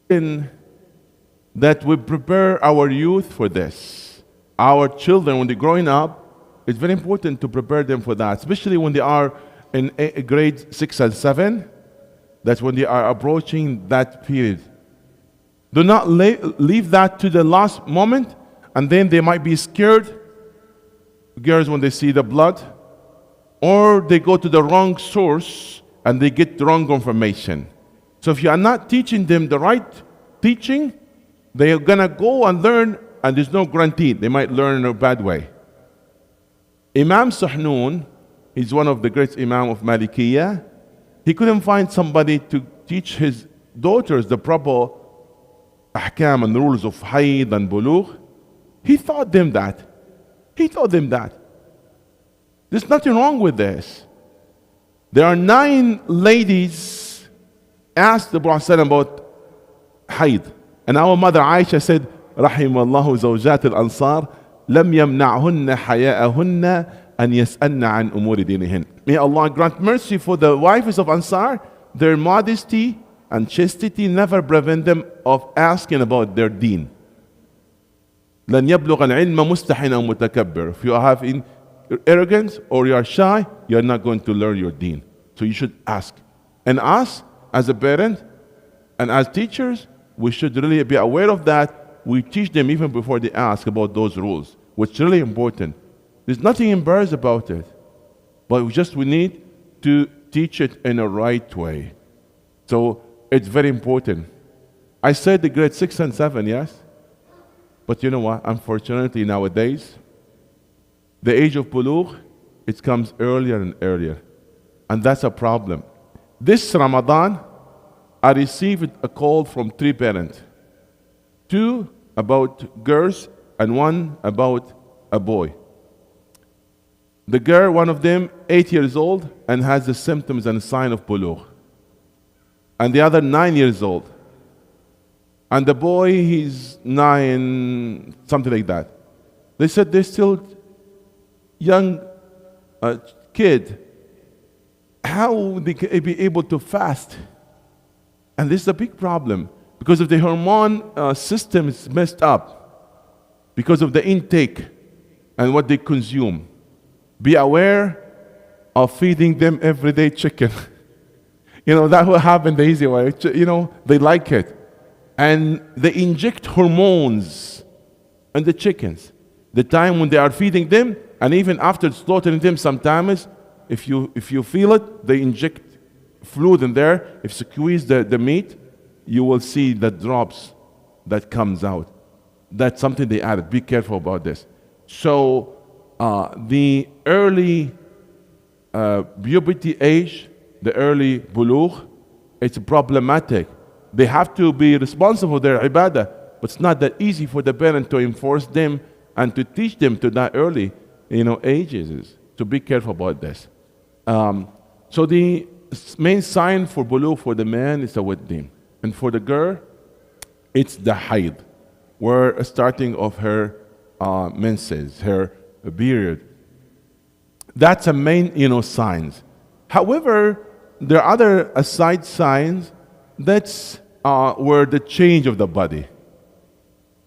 in that we prepare our youth for this. Our children, when they're growing up, it's very important to prepare them for that, especially when they are in grade 6 and 7. That's when they are approaching that period. Do not leave that to the last moment, and then they might be scared. Girls, when they see the blood, or they go to the wrong source and they get the wrong information. So if you are not teaching them the right teaching, they are gonna go and learn, and there's no guarantee. They might learn in a bad way. Imam Suhnun, he's one of the great Imam of Malikiyah. He couldn't find somebody to teach his daughters the proper ahkam and rules of hayd and bulugh. He taught them that. There's nothing wrong with this. There are 9 ladies asked the Prophet about hayd. And our mother Isha said, رحم الله زوجات الأنصار لم يمنعهن حياءهن أن يسألن عن أمور دينهن. May Allah grant mercy for the wives of Ansar. Their modesty and chastity never prevent them of asking about their deen. لن يبلغ العلم مستحن أو متكبر. If you have arrogance or you are shy, you are not going to learn your deen. So you should ask. And us, as a parent and as teachers, we should really be aware of that. We teach them even before they ask about those rules, which is really important. There's nothing embarrassed about it, but we need to teach it in a right way. So it's very important. I said the grade 6 and 7, yes? But you know what? Unfortunately, nowadays, the age of bulugh, it comes earlier and earlier. And that's a problem. This Ramadan, I received a call from 3 parents. 2 about girls and 1 about a boy. The girl, one of them, 8 years old and has the symptoms and sign of bulugh. And the other 9 years old. And the boy, he's 9, something like that. They said they're still young kid. How would they be able to fast? And this is a big problem because of the hormone system is messed up because of the intake and what they consume. Be aware of feeding them everyday chicken. That will happen the easy way. They like it. And they inject hormones in the chickens. The time when they are feeding them, and even after slaughtering them, sometimes, if you feel it, they inject fluid in there. If you squeeze the meat, you will see the drops that comes out. That's something they added. Be careful about this. So the early puberty age, the early bulugh, it's problematic. They have to be responsible for their ibadah, but it's not that easy for the parent to enforce them and to teach them to that early, ages. So be careful about this. So the main sign for bulugh for the man is the wetting, and for the girl, it's the hayd, where starting of her menses, her period. That's a main, signs. However, there are other side signs. That's where the change of the body.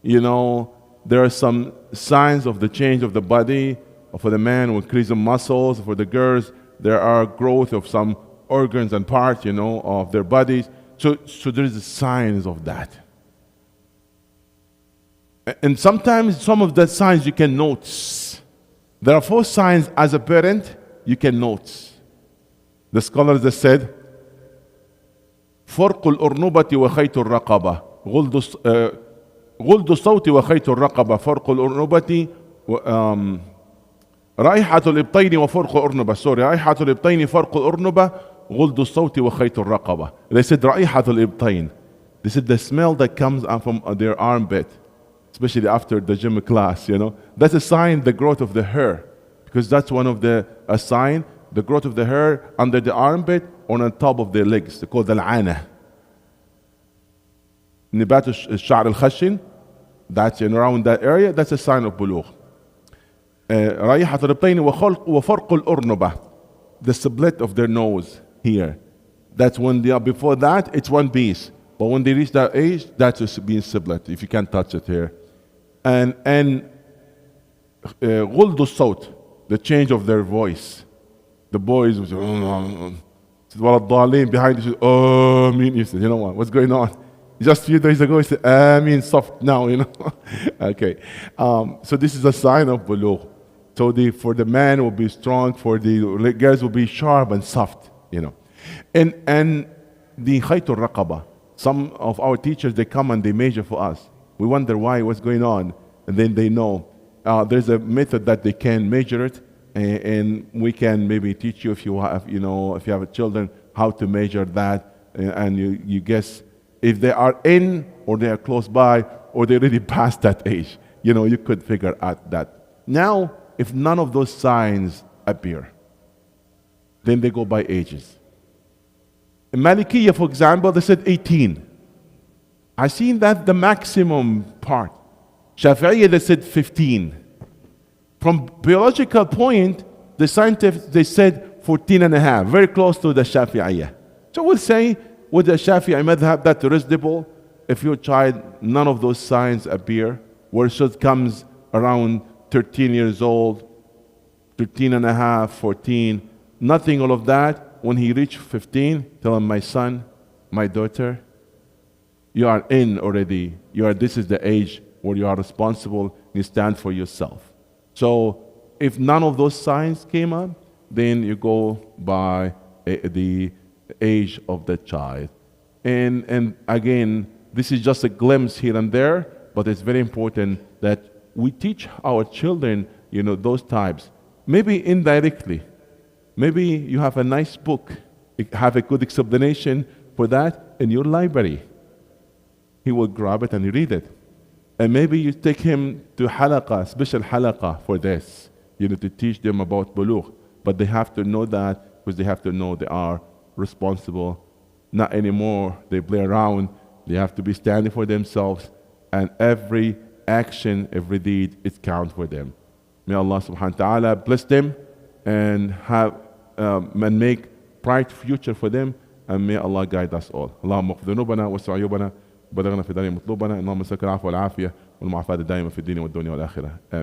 There are some signs of the change of the body. For the man, with increase of muscles. For the girls, there are growth of some organs and parts, of their bodies. So there is signs of that. And sometimes some of the signs you can notice. There are 4 signs as a parent you can notice. The scholars have said, فرق الأرنبة وخيط الرقبة غلد الصوت وخيط الرقبة فرق الأرنبة رائحة الإبطين وفرق الأرنبة رائحة الإبطين فرق الأرنبة غلد الصوت وخيط الرقبة. They said رائحة الإبطين. This is the smell that comes out from their armpit, especially after the gym class. That's a sign the growth of the hair, because that's one of the sign, the growth of the hair under the armpit or on top of their legs. They call the العانة. نبات الشعر الخشن, that's around that area, that's a sign of bulugh. رائحة الإبطين وفرق الأرنبة, the split of their nose here. That's when they are, before that, it's one piece. But when they reach that age, that's just being siblet, if you can't touch it here. And غلظ الصوت, the change of their voice. The boys was ولا الضالين behind you. Oh, mean, you said, you know what? What's going on? Just a few days ago, he said, mean, soft now, you know. Okay. So this is a sign of bulugh. So for the man will be strong, for the girls will be sharp and soft, you know. And the khaytul raqaba. Some of our teachers, they come and they measure for us. We wonder why, what's going on, and then they know. There's a method that they can measure it, and we can maybe teach you if you have children, how to measure that, and you guess if they are in or they are close by or they already past that age. You know, you could figure out that. Now, if none of those signs appear, then they go by ages. In Malikiya, for example, they said 18. I seen that the maximum part. Shafi'iyya, they said 15. From biological point, the scientists, they said 14 and a half, very close to the Shafi'iyya. So we'll say, with the Shafi'i madhab, that's reasonable. If your child, none of those signs appear, where it comes around 13 years old, 13 and a half, 14, nothing all of that. When he reached 15, tell him, my son, my daughter, you are in already. This is the age where you are responsible. You stand for yourself. So if none of those signs came up, then you go by the age of the child. And again, this is just a glimpse here and there, but it's very important that we teach our children, those types. Maybe indirectly. Maybe you have a nice book, have a good explanation for that in your library. He will grab it and read it. And maybe you take him to halaqah, special halaqah for this, to teach them about bulugh. But they have to know that, because they have to know they are responsible. Not anymore, they play around. They have to be standing for themselves. And every action, every deed, it counts for them. May Allah subhanahu wa ta'ala bless them and and make bright future for them. And may Allah guide us all. اللهم اغفر ذنوبنا واسع عيوبنا وبلغنا في دار مطلوبنا اللهم سك العفو والعافية والمعافاة الدائمة في الدين والدنيا والآخرة.